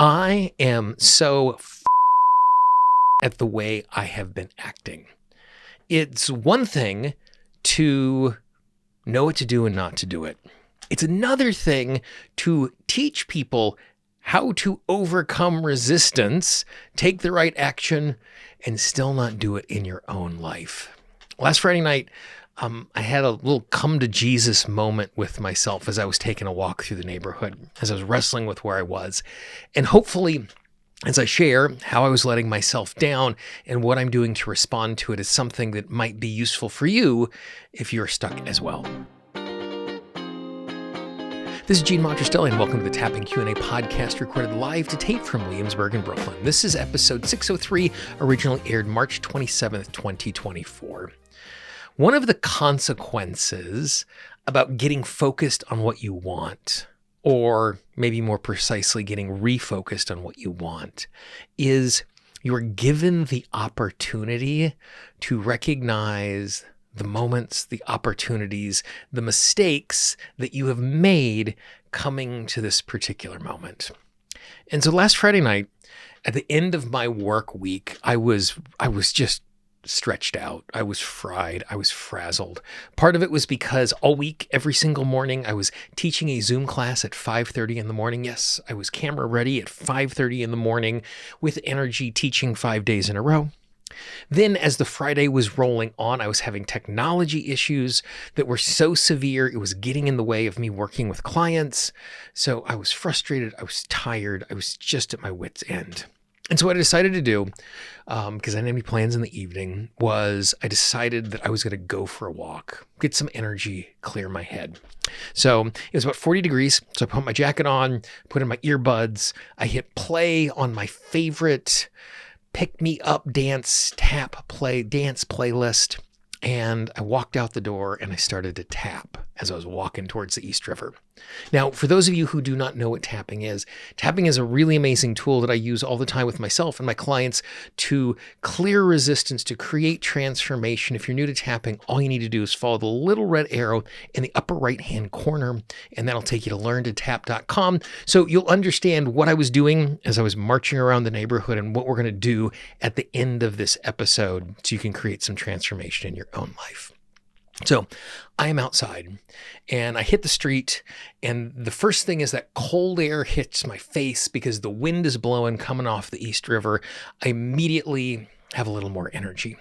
I am so at the way I have been acting. It's one thing to know what to do and not to do it. It's another thing to teach people how to overcome resistance, take the right action, and still not do it in your own life. Last Friday night, I had a little come to Jesus moment with myself as I was taking a walk through the neighborhood, as I was wrestling with where I was. And hopefully, as I share how I was letting myself down and what I'm doing to respond to it is something that might be useful for you if you're stuck as well. This is Gene Monterastelli, and welcome to the Tapping Q&A podcast recorded live to tape from Williamsburg in Brooklyn. This is episode 603, originally aired March 27th, 2024. One of the consequences about getting focused on what you want, or maybe more precisely, getting refocused on what you want, is you are given the opportunity to recognize the moments, the opportunities, the mistakes that you have made coming to this particular moment. And so last Friday night, at the end of my work week, I was just stretched out. I was fried. I was frazzled. Part of it was because all week, every single morning, I was teaching a Zoom class at 5:30 in the morning. Yes, I was camera ready at 5:30 in the morning with energy, teaching 5 days in a row. Then as the Friday was rolling on, I was having technology issues that were so severe, it was getting in the way of me working with clients. So I was frustrated. I was tired. I was just at my wit's end. And so what I decided to do, because I didn't have any plans in the evening, was I decided that I was going to go for a walk, get some energy, clear my head. So it was about 40 degrees. So I put my jacket on, put in my earbuds. I hit play on my favorite pick me up dance playlist. And I walked out the door and I started to tap as I was walking towards the East River. Now, for those of you who do not know what tapping is a really amazing tool that I use all the time with myself and my clients to clear resistance, to create transformation. If you're new to tapping, all you need to do is follow the little red arrow in the upper right-hand corner, and that'll take you to learntotap.com. So you'll understand what I was doing as I was marching around the neighborhood and what we're going to do at the end of this episode so you can create some transformation in your own life. So I am outside and I hit the street, and the first thing is that cold air hits my face because the wind is blowing coming off the East River. I immediately have a little more energy.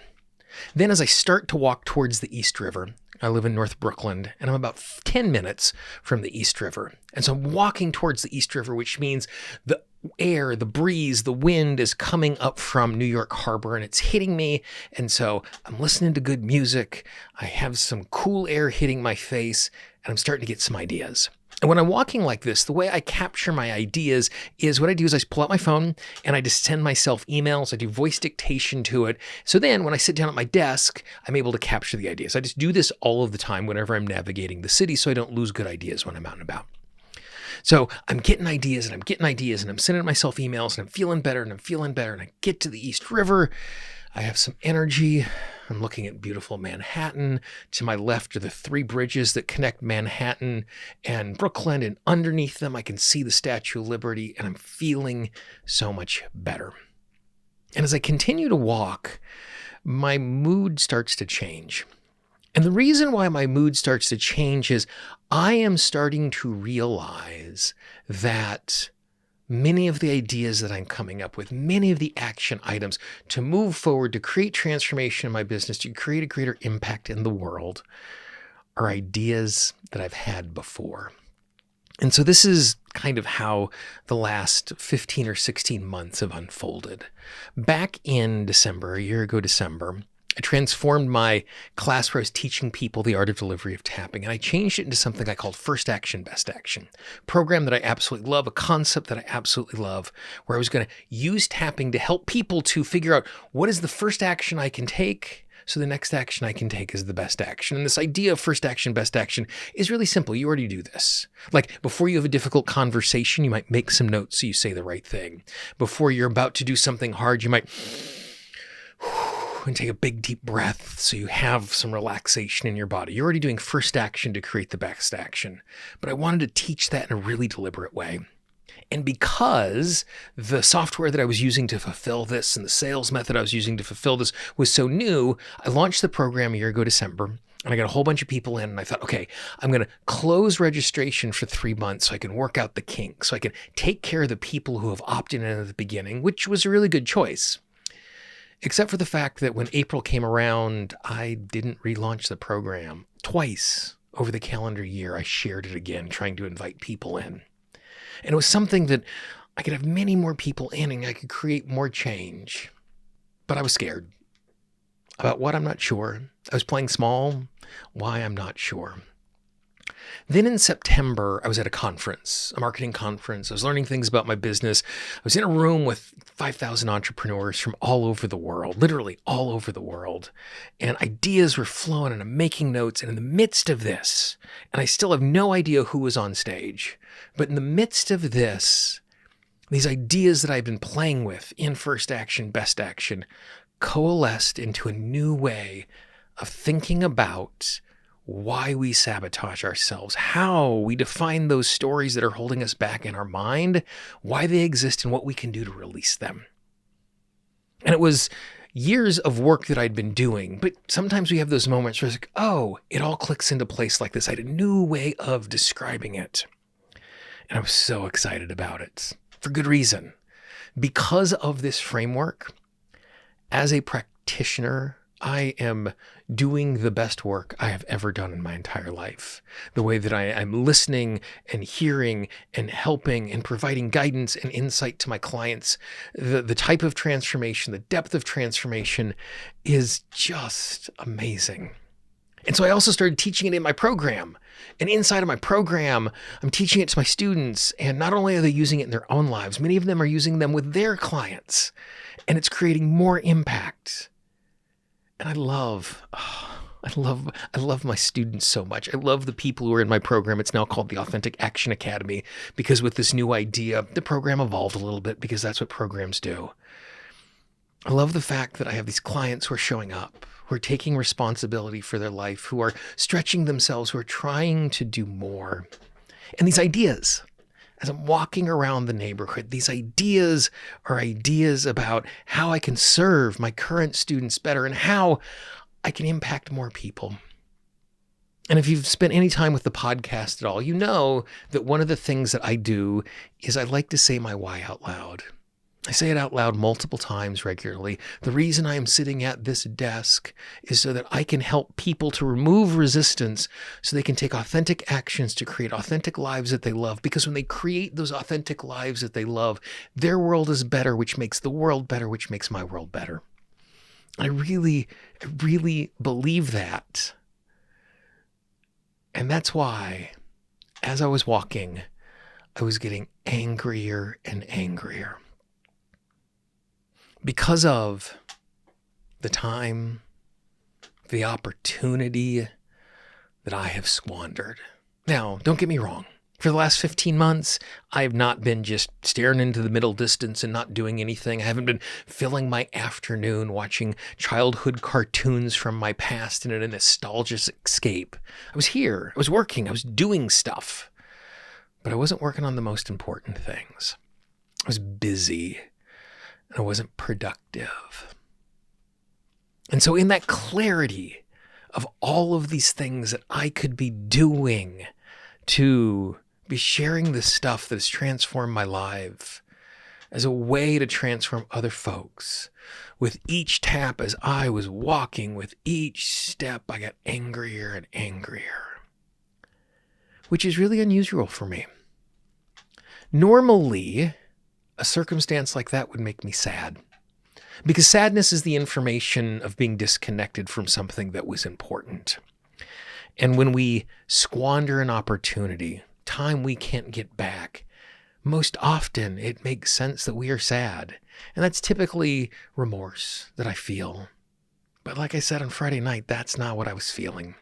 Then as I start to walk towards the East River, I live in North Brooklyn, and I'm about 10 minutes from the East River. And so I'm walking towards the East River, which means the air, the breeze, the wind is coming up from New York Harbor and it's hitting me. And so I'm listening to good music. I have some cool air hitting my face, and I'm starting to get some ideas. And when I'm walking like this, the way I capture my ideas is what I do is I pull out my phone and I just send myself emails. I do voice dictation to it. So then when I sit down at my desk, I'm able to capture the ideas. I just do this all of the time whenever I'm navigating the city so I don't lose good ideas when I'm out and about. So I'm getting ideas and I'm sending myself emails and I'm feeling better and I get to the East River. I have some energy. I'm looking at beautiful Manhattan. To my left are the three bridges that connect Manhattan and Brooklyn, and underneath them I can see the Statue of Liberty, and I'm feeling so much better. And as I continue to walk, my mood starts to change. And the reason why my mood starts to change is I am starting to realize that many of the ideas that I'm coming up with, many of the action items to move forward, to create transformation in my business, to create a greater impact in the world, are ideas that I've had before. And so this is kind of how the last 15 or 16 months have unfolded. Back in December, a year ago December, I transformed my class where I was teaching people the art of delivery of tapping, and I changed it into something I called First Action, Best Action. A program that I absolutely love, a concept that I absolutely love, where I was going to use tapping to help people to figure out what is the first action I can take, so the next action I can take is the best action. And this idea of first action, best action is really simple. You already do this. Like before you have a difficult conversation, you might make some notes so you say the right thing. Before you're about to do something hard, you might and take a big deep breath so you have some relaxation in your body. You're already doing first action to create the best action. But I wanted to teach that in a really deliberate way. And because the software that I was using to fulfill this and the sales method I was using to fulfill this was so new, I launched the program a year ago, December, and I got a whole bunch of people in, and I thought, okay, I'm going to close registration for 3 months so I can work out the kinks, so I can take care of the people who have opted in at the beginning, which was a really good choice. Except for the fact that when April came around, I didn't relaunch the program. Twice over the calendar year, I shared it again, trying to invite people in. And it was something that I could have many more people in and I could create more change. But I was scared. About what? I'm not sure. I was playing small. Why? I'm not sure. Then in September, I was at a conference, a marketing conference. I was learning things about my business. I was in a room with 5,000 entrepreneurs from all over the world, literally all over the world. And ideas were flowing and I'm making notes. And in the midst of this, and I still have no idea who was on stage, but in the midst of this, these ideas that I've been playing with in first action, best action, coalesced into a new way of thinking about why we sabotage ourselves, how we define those stories that are holding us back in our mind, why they exist, and what we can do to release them. And it was years of work that I'd been doing, but sometimes we have those moments where it's like, oh, it all clicks into place like this. I had a new way of describing it. And I was so excited about it for good reason. Because of this framework, as a practitioner, I am doing the best work I have ever done in my entire life. The way that I'm listening and hearing and helping and providing guidance and insight to my clients, the type of transformation, the depth of transformation is just amazing. And so I also started teaching it in my program. And inside of my program, I'm teaching it to my students. And not only are they using it in their own lives, many of them are using them with their clients. And it's creating more impact. And I love my students so much. I love the people who are in my program. It's now called the Authentic Action Academy because with this new idea, the program evolved a little bit because that's what programs do. I love the fact that I have these clients who are showing up, who are taking responsibility for their life, who are stretching themselves, who are trying to do more. And these ideas, as I'm walking around the neighborhood, these ideas are ideas about how I can serve my current students better and how I can impact more people. And if you've spent any time with the podcast at all, you know that one of the things that I do is I like to say my why out loud. I say it out loud multiple times regularly. The reason I am sitting at this desk is so that I can help people to remove resistance so they can take authentic actions to create authentic lives that they love. Because when they create those authentic lives that they love, their world is better, which makes the world better, which makes my world better. I really believe that. And that's why, as I was walking, I was getting angrier and angrier. Because of the time, the opportunity that I have squandered. Now, don't get me wrong. For the last 15 months, I have not been just staring into the middle distance and not doing anything. I haven't been filling my afternoon watching childhood cartoons from my past in a nostalgic escape. I was here. I was working. I was doing stuff. But I wasn't working on the most important things. I was busy. And I wasn't productive. And so in that clarity of all of these things that I could be doing to be sharing the stuff that has transformed my life as a way to transform other folks, with each tap as I was walking, with each step, I got angrier and angrier, which is really unusual for me. Normally, a circumstance like that would make me sad, because sadness is the information of being disconnected from something that was important. And when we squander an opportunity, time we can't get back, most often it makes sense that we are sad. And that's typically remorse that I feel. But like I said on Friday night, that's not what I was feeling.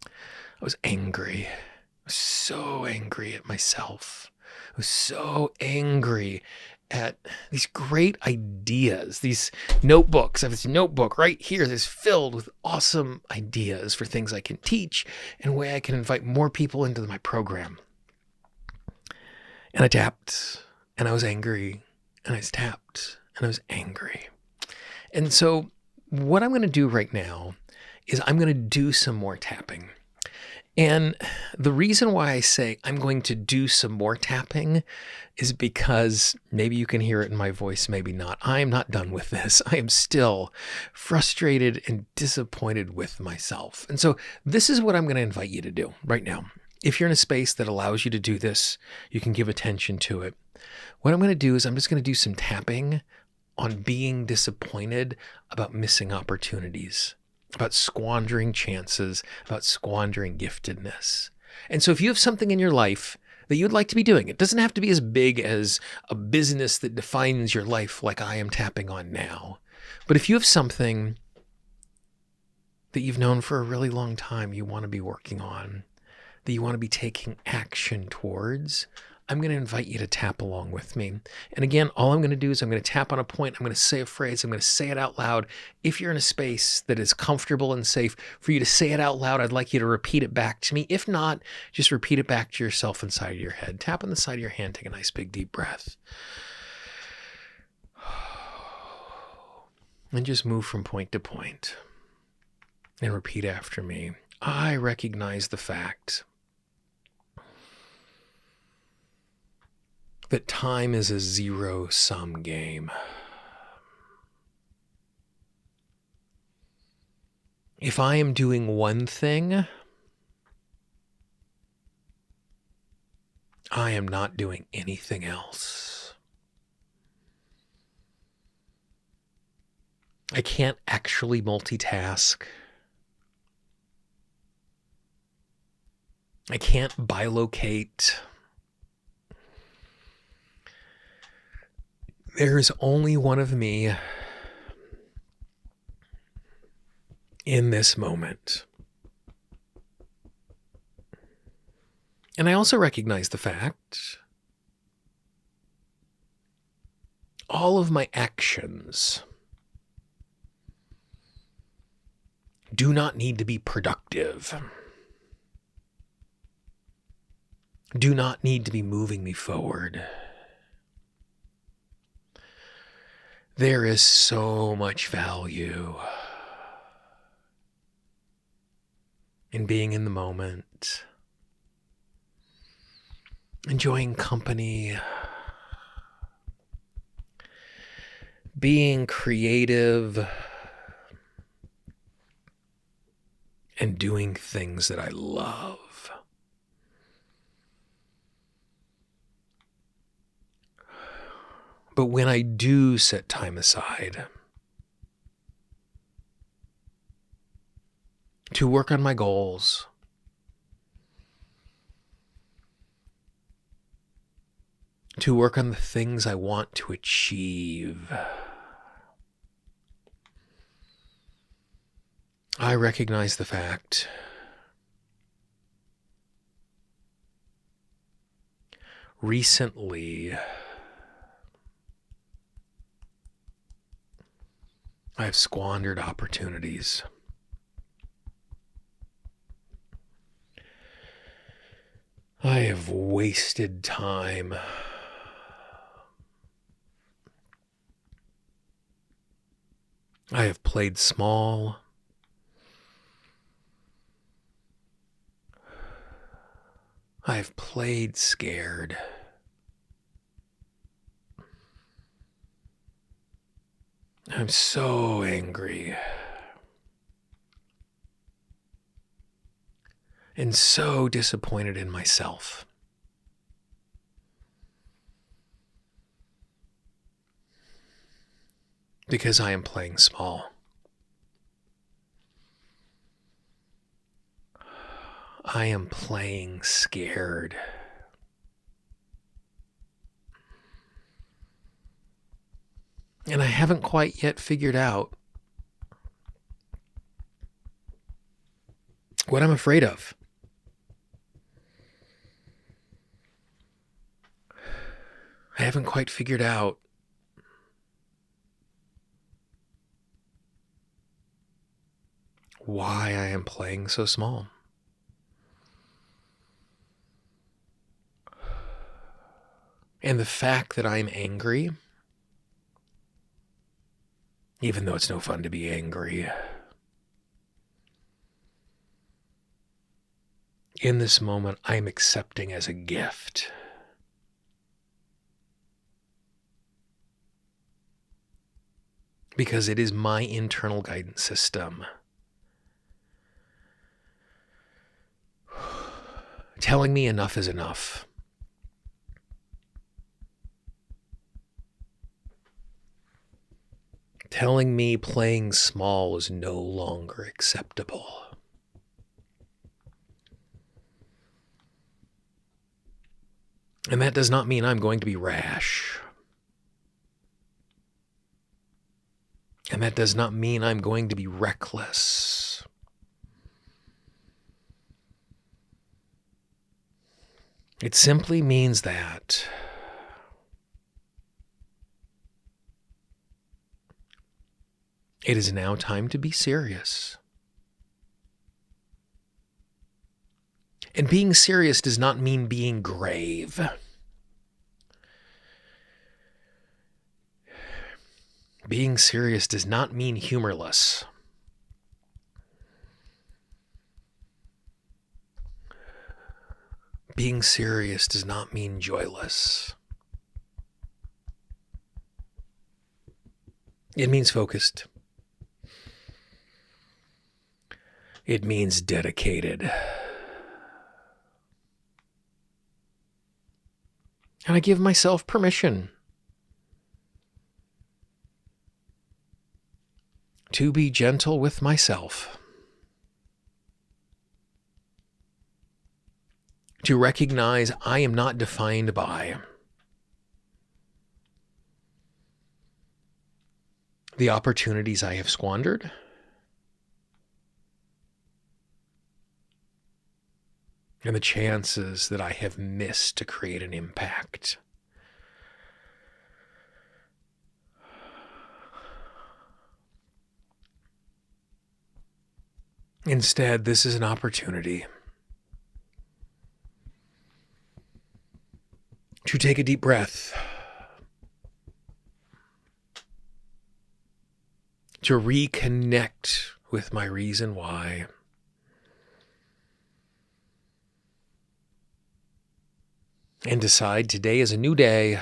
I was angry. I was so angry at myself. I was so angry at these great ideas, these notebooks. I have this notebook right here that's filled with awesome ideas for things I can teach and a way I can invite more people into my program. And I tapped and I was angry, and I tapped, and I was angry. And so what I'm going to do right now is I'm going to do some more tapping. And the reason why I say I'm going to do some more tapping is because maybe you can hear it in my voice, maybe not. I am not done with this. I am still frustrated and disappointed with myself. And so this is what I'm going to invite you to do right now. If you're in a space that allows you to do this, you can give attention to it. What I'm going to do is I'm just going to do some tapping on being disappointed about missing opportunities, about squandering chances, about squandering giftedness. And so if you have something in your life that you'd like to be doing, it doesn't have to be as big as a business that defines your life like I am tapping on now. But if you have something that you've known for a really long time you want to be working on, that you want to be taking action towards, I'm going to invite you to tap along with me. And again, all I'm going to do is I'm going to tap on a point. I'm going to say a phrase. I'm going to say it out loud. If you're in a space that is comfortable and safe for you to say it out loud, I'd like you to repeat it back to me. If not, just repeat it back to yourself inside of your head. Tap on the side of your hand. Take a nice big deep breath. And just move from point to point. And repeat after me. I recognize the fact that time is a zero-sum game. If I am doing one thing, I am not doing anything else. I can't actually multitask. I can't bilocate. There is only one of me in this moment. And I also recognize the fact all of my actions do not need to be productive, do not need to be moving me forward. There is so much value in being in the moment, enjoying company, being creative, and doing things that I love. But when I do set time aside to work on my goals, to work on the things I want to achieve, I recognize the fact recently I have squandered opportunities. I have wasted time. I have played small. I have played scared. I'm so angry and so disappointed in myself. Because I am playing small. I am playing scared. And I haven't quite yet figured out what I'm afraid of. I haven't quite figured out why I am playing so small. And the fact that I'm angry, even though it's no fun to be angry, in this moment, I'm accepting as a gift. Because it is my internal guidance system telling me enough is enough. Telling me playing small is no longer acceptable. And that does not mean I'm going to be rash. And that does not mean I'm going to be reckless. It simply means that it is now time to be serious. And being serious does not mean being grave. Being serious does not mean humorless. Being serious does not mean joyless. It means focused. It means dedicated. And I give myself permission to be gentle with myself, to recognize I am not defined by the opportunities I have squandered, and the chances that I have missed to create an impact. Instead, this is an opportunity to take a deep breath, to reconnect with my reason why, and decide today is a new day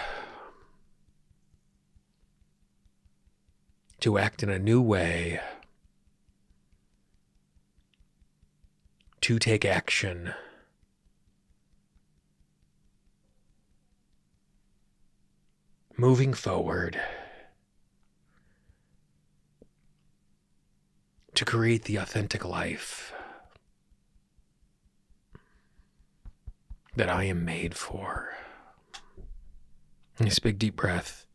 to act in a new way, to take action, moving forward, to create the authentic life that I am made for. Nice big deep breath.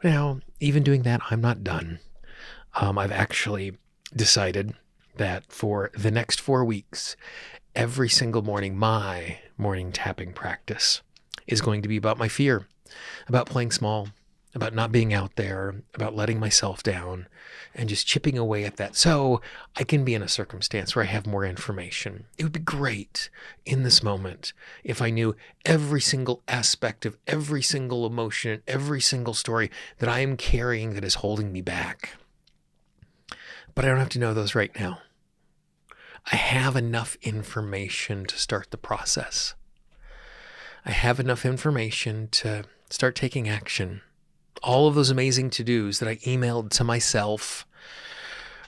Now, even doing that, I'm not done. I've actually decided that for the next 4 weeks, every single morning, my morning tapping practice is going to be about my fear, about playing small, about not being out there, about letting myself down, and just chipping away at that so I can be in a circumstance where I have more information. It would be great in this moment if I knew every single aspect of every single emotion, every single story that I am carrying that is holding me back. But I don't have to know those right now. I have enough information to start the process. I have enough information to start taking action. All of those amazing to-dos that I emailed to myself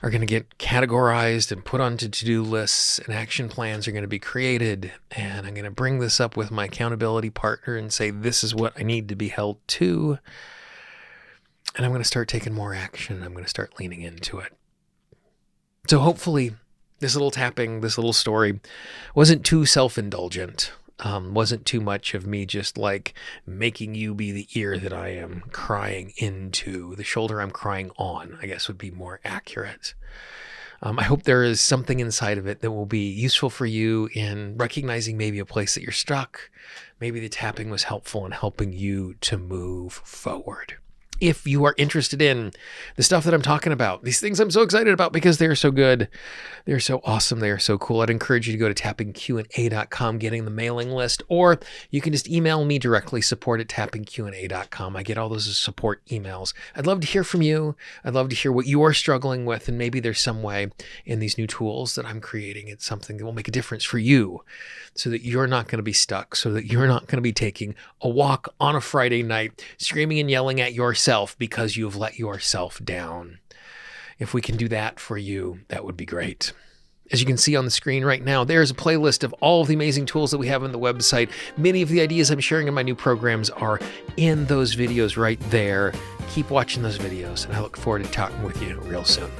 are going to get categorized and put onto to-do lists, and action plans are going to be created. And I'm going to bring this up with my accountability partner and say, this is what I need to be held to. And I'm going to start taking more action. I'm going to start leaning into it. So hopefully this little tapping, this little story wasn't too self-indulgent. Wasn't too much of me just like making you be the ear that I am crying into, the shoulder I'm crying on, I guess would be more accurate. I hope there is something inside of it that will be useful for you in recognizing maybe a place that you're stuck. Maybe the tapping was helpful in helping you to move forward. If you are interested in the stuff that I'm talking about, these things I'm so excited about because they're so good, they're so awesome, they are so cool, I'd encourage you to go to tappingqanda.com, getting the mailing list, or you can just email me directly, support@tappingqanda.com. I get all those support emails. I'd love to hear from you. I'd love to hear what you are struggling with, and maybe there's some way in these new tools that I'm creating, it's something that will make a difference for you so that you're not going to be stuck, so that you're not going to be taking a walk on a Friday night, screaming and yelling at yourself because you've let yourself down. If we can do that for you, that would be great. As you can see on the screen right now, there's a playlist of all of the amazing tools that we have on the website. Many of the ideas I'm sharing in my new programs are in those videos right there. Keep watching those videos, and I look forward to talking with you real soon.